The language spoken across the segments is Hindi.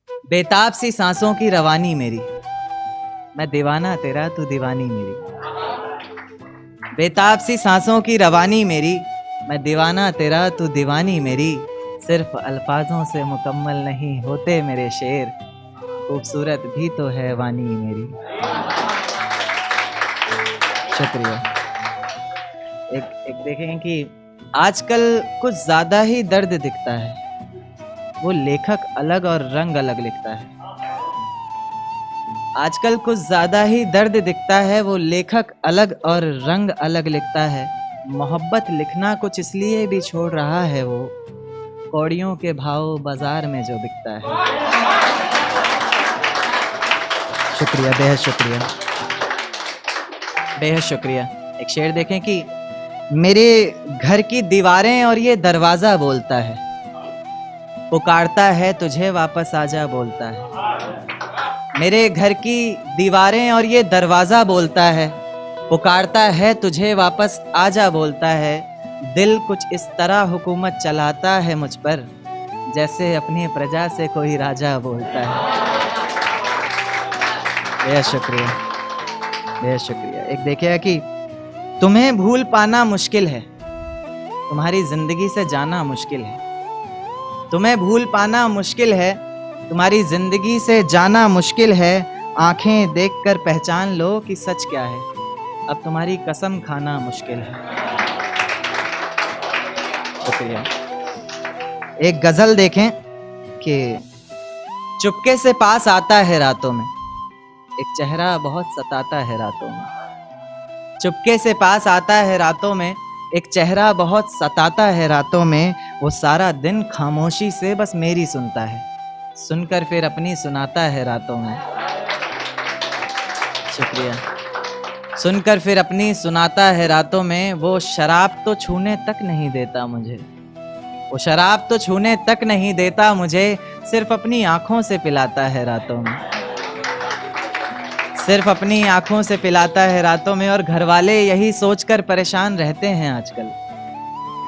बेताब सी सांसों की रवानी मेरी, मैं दीवाना तेरा तू दीवानी मेरी। बेताब सी सांसों की रवानी मेरी, मैं दीवाना तेरा तू दीवानी मेरी। सिर्फ अल्फाजों से मुकम्मल नहीं होते मेरे शेर, खूबसूरत भी तो है वानी मेरी। शुक्रिया। एक एक देखें कि आजकल कुछ ज्यादा ही दर्द दिखता है, वो लेखक अलग और रंग अलग लिखता है। आजकल कुछ ज्यादा ही दर्द दिखता है, वो लेखक अलग और रंग अलग लिखता है। मोहब्बत लिखना कुछ इसलिए भी छोड़ रहा है, वो कौड़ियों के भाव बाजार में जो बिकता है। शुक्रिया, बेहद शुक्रिया, बेहद शुक्रिया। एक शेर देखें कि मेरे घर की दीवारें और ये दरवाजा बोलता है, पुकारता है तुझे वापस आजा बोलता है। मेरे घर की दीवारें और ये दरवाजा बोलता है, पुकारता है तुझे वापस आजा बोलता है। दिल कुछ इस तरह हुकूमत चलाता है मुझ पर, जैसे अपनी प्रजा से कोई राजा बोलता है। बेहद शुक्रिया, बेहद शुक्रिया। एक देखिए कि तुम्हें भूल पाना मुश्किल है, तुम्हारी जिंदगी से जाना मुश्किल है। तुम्हें भूल पाना मुश्किल है, तुम्हारी जिंदगी से जाना मुश्किल है। आंखें देखकर पहचान लो कि सच क्या है, अब तुम्हारी कसम खाना मुश्किल है। शुक्रिया। एक गजल देखें कि चुपके से पास आता है रातों में, एक चेहरा बहुत सताता है रातों में। चुपके से पास आता है रातों में, एक चेहरा बहुत सताता है रातों में। वो सारा दिन खामोशी से बस मेरी सुनता है, सुनकर फिर अपनी सुनाता है रातों में। शुक्रिया। सुनकर फिर अपनी सुनाता है रातों में। वो शराब तो छूने तक नहीं देता मुझे, वो शराब तो छूने तक नहीं देता मुझे, सिर्फ अपनी आंखों से पिलाता है रातों में। सिर्फ अपनी आंखों से पिलाता है रातों में। और घरवाले यही सोचकर परेशान रहते हैं आजकल,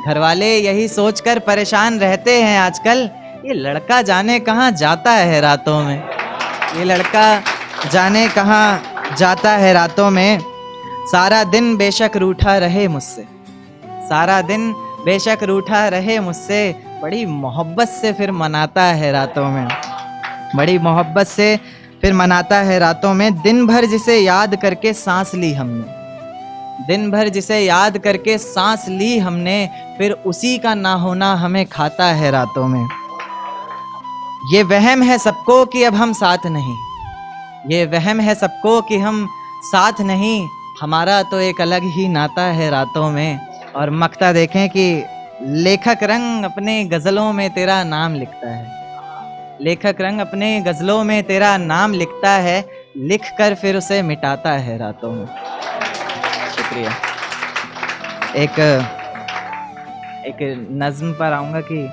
घरवाले यही सोचकर परेशान रहते हैं आजकल, ये लड़का जाने कहाँ जाता है रातों में, ये लड़का जाने कहाँ जाता है रातों में। सारा दिन बेशक रूठा रहे मुझसे, सारा दिन बेशक रूठा रहे मुझसे, बड़ी मोहब्बत से फिर मनाता है रातों में, बड़ी मोहब्बत से फिर मनाता है रातों में। दिन भर जिसे याद करके सांस ली हमने, दिन भर जिसे याद करके सांस ली हमने, फिर उसी का ना होना हमें खाता है रातों में। ये वहम है सबको कि अब हम साथ नहीं, ये वहम है सबको कि हम साथ नहीं, हमारा तो एक अलग ही नाता है रातों में। और मक्ता देखें कि लेखक रंग अपने गजलों में तेरा नाम लिखता है, लेखक रंग अपने गजलों में तेरा नाम लिखता है, लिख कर फिर उसे मिटाता है रातों में। शुक्रिया। एक नज्म पर आऊंगा कि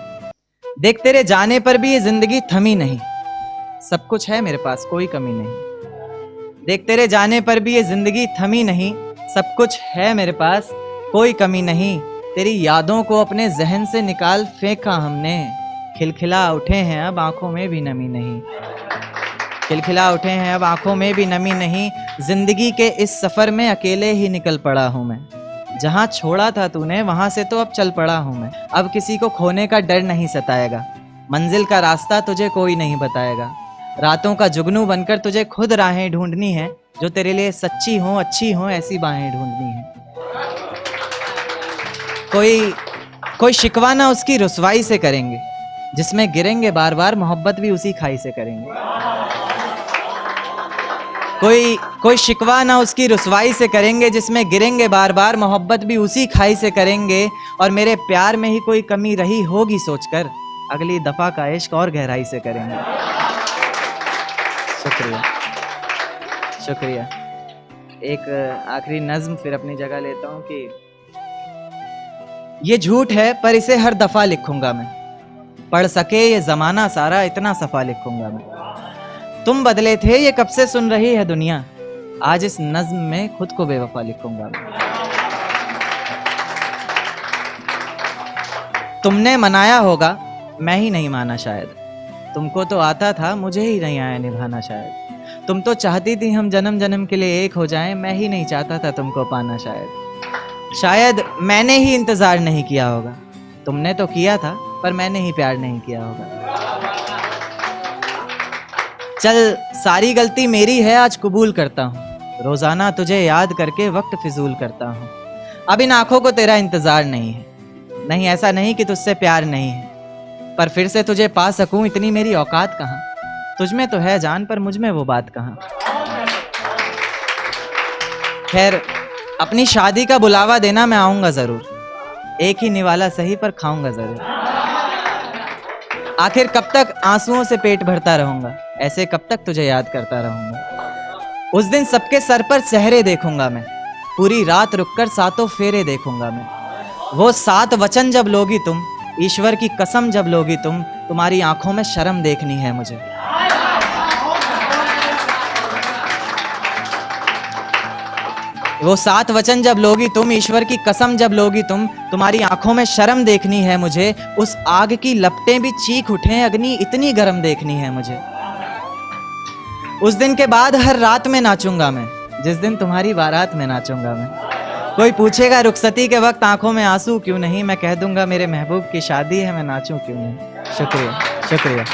देख तेरे जाने पर भी ये जिंदगी थमी नहीं, सब कुछ है मेरे पास कोई कमी नहीं। देख तेरे जाने पर भी ये जिंदगी थमी नहीं, सब कुछ है मेरे पास कोई कमी नहीं। तेरी यादों को अपने जहन से निकाल फेंका हमने, खिलखिला उठे हैं अब आंखों में भी नमी नहीं, खिलखिला उठे हैं अब आंखों में भी नमी नहीं। जिंदगी के इस सफर में अकेले ही निकल पड़ा हूं मैं, जहां छोड़ा था तूने वहां से तो अब चल पड़ा हूं मैं। अब किसी को खोने का डर नहीं सताएगा, मंजिल का रास्ता तुझे कोई नहीं बताएगा। रातों का जुगनू बनकर तुझे खुद राहें ढूंढनी है, जो तेरे लिए सच्ची हो अच्छी हो ऐसी बाहें ढूंढनी है। कोई शिकवा ना उसकी रुसवाई से करेंगे, जिसमें गिरेंगे बार बार मोहब्बत भी उसी खाई से करेंगे। कोई शिकवा ना उसकी रुसवाई से करेंगे, जिसमें गिरेंगे बार बार मोहब्बत भी उसी खाई से करेंगे। और मेरे प्यार में ही कोई कमी रही होगी सोचकर, अगली दफा का इश्क और गहराई से करेंगे। शुक्रिया, शुक्रिया। एक आखिरी नज्म फिर अपनी जगह लेता हूं कि ये झूठ है पर इसे हर दफा लिखूंगा मैं, पढ़ सके ये जमाना सारा इतना सफा लिखूंगा मैं। तुम बदले थे ये कब से सुन रही है दुनिया, आज इस नज्म में खुद को बेवफा लिखूंगा मैं। तुमने मनाया होगा मैं ही नहीं माना शायद, तुमको तो आता था, मुझे ही नहीं आया निभाना शायद। तुम तो चाहती थी हम जन्म जन्म के लिए एक हो जाएं, मैं ही नहीं चाहता था तुमको पाना शायद। शायद मैंने ही इंतजार नहीं किया होगा, तुमने तो किया था पर मैंने ही प्यार नहीं किया होगा। चल सारी गलती मेरी है, आज कबूल करता हूँ। रोजाना तुझे याद करके वक्त फिजूल करता हूँ। अब इन आंखों को तेरा इंतजार नहीं है। नहीं, ऐसा नहीं कि तुझसे प्यार नहीं है, पर फिर से तुझे पा सकूं इतनी मेरी औकात कहाँ। तुझ में तो है जान, पर मुझ में वो बात कहाँ। खैर, अपनी शादी का बुलावा देना, मैं आऊंगा जरूर। एक ही निवाला सही पर खाऊंगा जरूर। आखिर कब तक आंसुओं से पेट भरता रहूंगा, ऐसे कब तक तुझे याद करता रहूंगा। उस दिन सबके सर पर सेहरे देखूंगा मैं, पूरी रात रुककर सातों फेरे देखूंगा मैं। वो 7 वचन जब लोगी तुम, ईश्वर की कसम जब लोगी तुम, तुम्हारी आंखों में शर्म देखनी है मुझे। वो 7 वचन जब लोगी तुम, ईश्वर की कसम जब लोगी तुम, तुम्हारी आंखों में शर्म देखनी है मुझे। उस आग की लपटें भी चीख उठें, अग्नि इतनी गर्म देखनी है मुझे। उस दिन के बाद हर रात में नाचूंगा मैं, जिस दिन तुम्हारी बारात में नाचूंगा मैं। कोई पूछेगा रुखसती के वक्त आंखों में आंसू क्यों नहीं, मैं कह दूंगा मेरे महबूब की शादी है, मैं नाचूं क्यों नहीं। शुक्रिया, शुक्रिया।